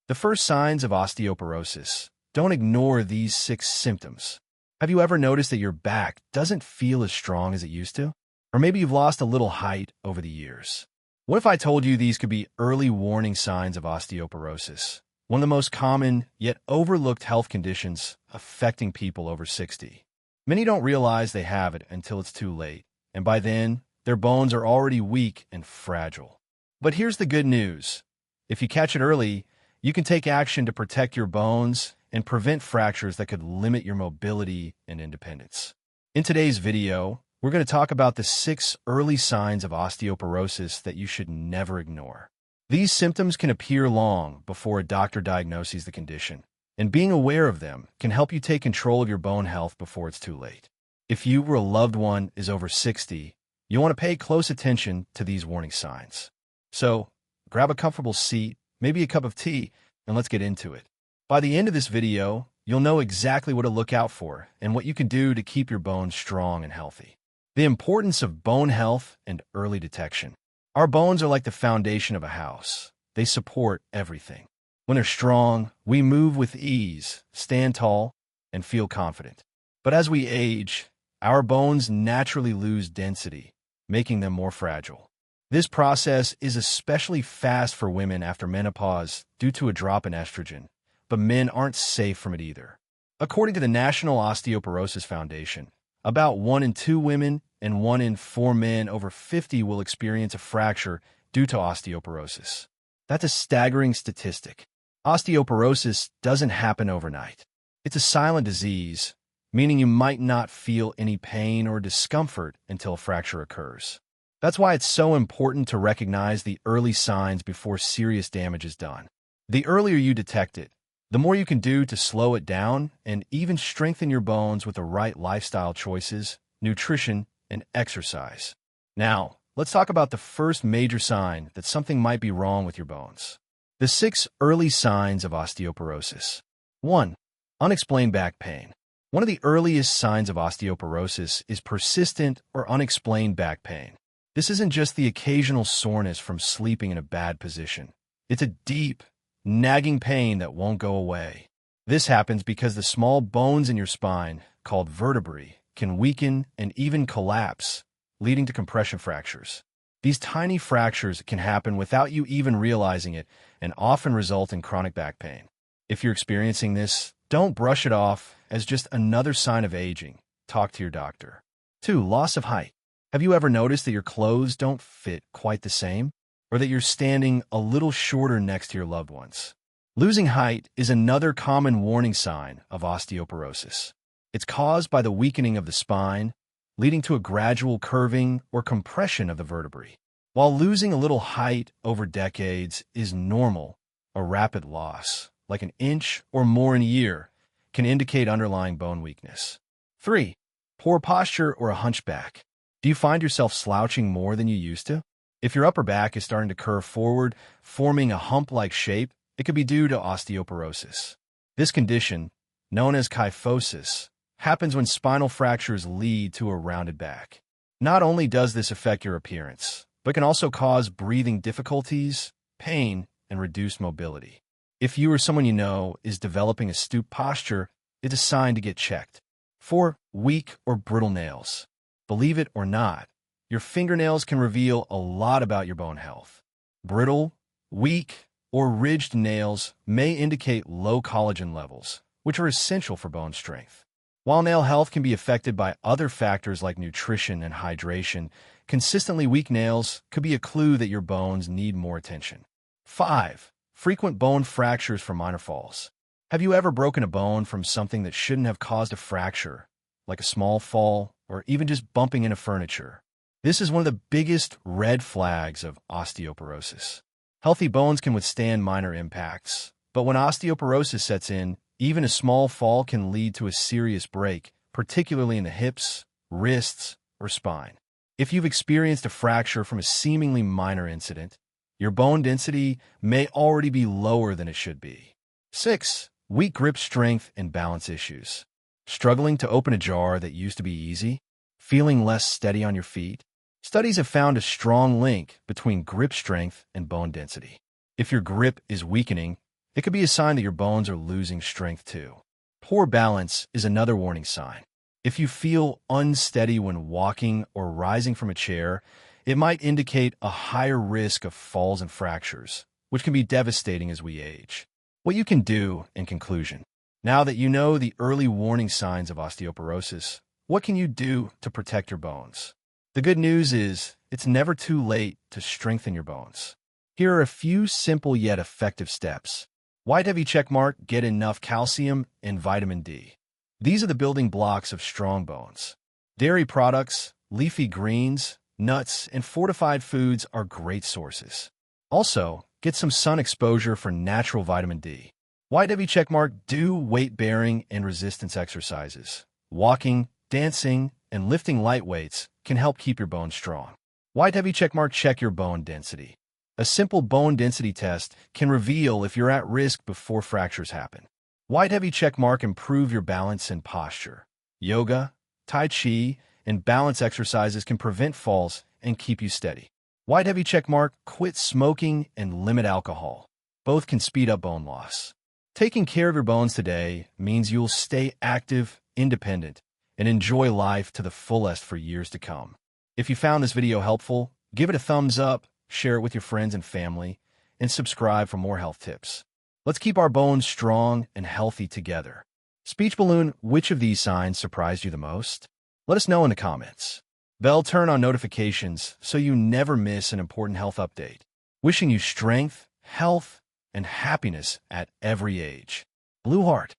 The first signs of osteoporosis. Don't ignore these 6 symptoms. Have you ever noticed that your back doesn't feel as strong as it used to? Or maybe you've lost a little height over the years. What if I told you these could be early warning signs of osteoporosis? One of the most common, yet overlooked health conditions affecting people over 60. Many don't realize they have it until it's too late, and by then, their bones are already weak and fragile. But here's the good news. If you catch it early, you can take action to protect your bones and prevent fractures that could limit your mobility and independence. In today's video, we're going to talk about the 6 early signs of osteoporosis that you should never ignore. These symptoms can appear long before a doctor diagnoses the condition, and being aware of them can help you take control of your bone health before it's too late. If you or a loved one is over 60, you'll want to pay close attention to these warning signs. So, grab a comfortable seat, maybe a cup of tea, and let's get into it. By the end of this video, you'll know exactly what to look out for and what you can do to keep your bones strong and healthy. The importance of bone health and early detection. Our bones are like the foundation of a house. They support everything. When they're strong, we move with ease, stand tall, and feel confident. But as we age, our bones naturally lose density, making them more fragile. This process is especially fast for women after menopause due to a drop in estrogen, but men aren't safe from it either. According to the National Osteoporosis Foundation, about 1 in 2 women and 1 in 4 men over 50 will experience a fracture due to osteoporosis. That's a staggering statistic. Osteoporosis doesn't happen overnight. It's a silent disease, meaning you might not feel any pain or discomfort until a fracture occurs. That's why it's so important to recognize the early signs before serious damage is done. The earlier you detect it, the more you can do to slow it down and even strengthen your bones with the right lifestyle choices, nutrition, and exercise. Now, let's talk about the first major sign that something might be wrong with your bones. The 6 early signs of osteoporosis. 1. Unexplained back pain. One of the earliest signs of osteoporosis is persistent or unexplained back pain. This isn't just the occasional soreness from sleeping in a bad position. It's a deep, nagging pain that won't go away. This happens because the small bones in your spine, called vertebrae, can weaken and even collapse, leading to compression fractures. These tiny fractures can happen without you even realizing it and often result in chronic back pain. If you're experiencing this, don't brush it off as just another sign of aging. Talk to your doctor. 2. Loss of height. Have you ever noticed that your clothes don't fit quite the same? Or that you're standing a little shorter next to your loved ones? Losing height is another common warning sign of osteoporosis. It's caused by the weakening of the spine, leading to a gradual curving or compression of the vertebrae. While losing a little height over decades is normal, a rapid loss, like an inch or more in a year, can indicate underlying bone weakness. 3. Poor posture or a hunchback. Do you find yourself slouching more than you used to? If your upper back is starting to curve forward, forming a hump-like shape, it could be due to osteoporosis. This condition, known as kyphosis, happens when spinal fractures lead to a rounded back. Not only does this affect your appearance, but can also cause breathing difficulties, pain, and reduced mobility. If you or someone you know is developing a stoop posture, it's a sign to get checked. 4. Weak or brittle nails. Believe it or not, your fingernails can reveal a lot about your bone health. Brittle, weak, or ridged nails may indicate low collagen levels, which are essential for bone strength. While nail health can be affected by other factors like nutrition and hydration, consistently weak nails could be a clue that your bones need more attention. 5. Frequent bone fractures from minor falls. Have you ever broken a bone from something that shouldn't have caused a fracture, like a small fall or even just bumping into furniture? This is one of the biggest red flags of osteoporosis. Healthy bones can withstand minor impacts, but when osteoporosis sets in, even a small fall can lead to a serious break, particularly in the hips, wrists, or spine. If you've experienced a fracture from a seemingly minor incident, your bone density may already be lower than it should be. 6. Weak grip strength and balance issues. Struggling to open a jar that used to be easy? Feeling less steady on your feet? Studies have found a strong link between grip strength and bone density. If your grip is weakening, It could be a sign that your bones are losing strength too. Poor balance is another warning sign. If you feel unsteady when walking or rising from a chair, it might indicate a higher risk of falls and fractures, which can be devastating as we age. What you can do, in conclusion, now that you know the early warning signs of osteoporosis, what can you do to protect your bones? The good news is, it's never too late to strengthen your bones. Here are a few simple yet effective steps. White heavy checkmark, get enough calcium and vitamin D. These are the building blocks of strong bones. Dairy products, leafy greens, nuts, and fortified foods are great sources. Also, get some sun exposure for natural vitamin D. White heavy checkmark, do weight-bearing and resistance exercises. Walking, dancing, and lifting light weights can help keep your bones strong. White heavy checkmark, check your bone density. A simple bone density test can reveal if you're at risk before fractures happen. White heavy checkmark, improve your balance and posture. Yoga, Tai Chi, and balance exercises can prevent falls and keep you steady. White heavy checkmark, quit smoking and limit alcohol. Both can speed up bone loss. Taking care of your bones today means you'll stay active, independent, and enjoy life to the fullest for years to come. If you found this video helpful, give it a thumbs up, share it with your friends and family, and subscribe for more health tips. Let's keep our bones strong and healthy together. Speech balloon, which of these signs surprised you the most? Let us know in the comments. Bell, turn on notifications so you never miss an important health update. Wishing you strength, health, and happiness at every age. Blue Heart.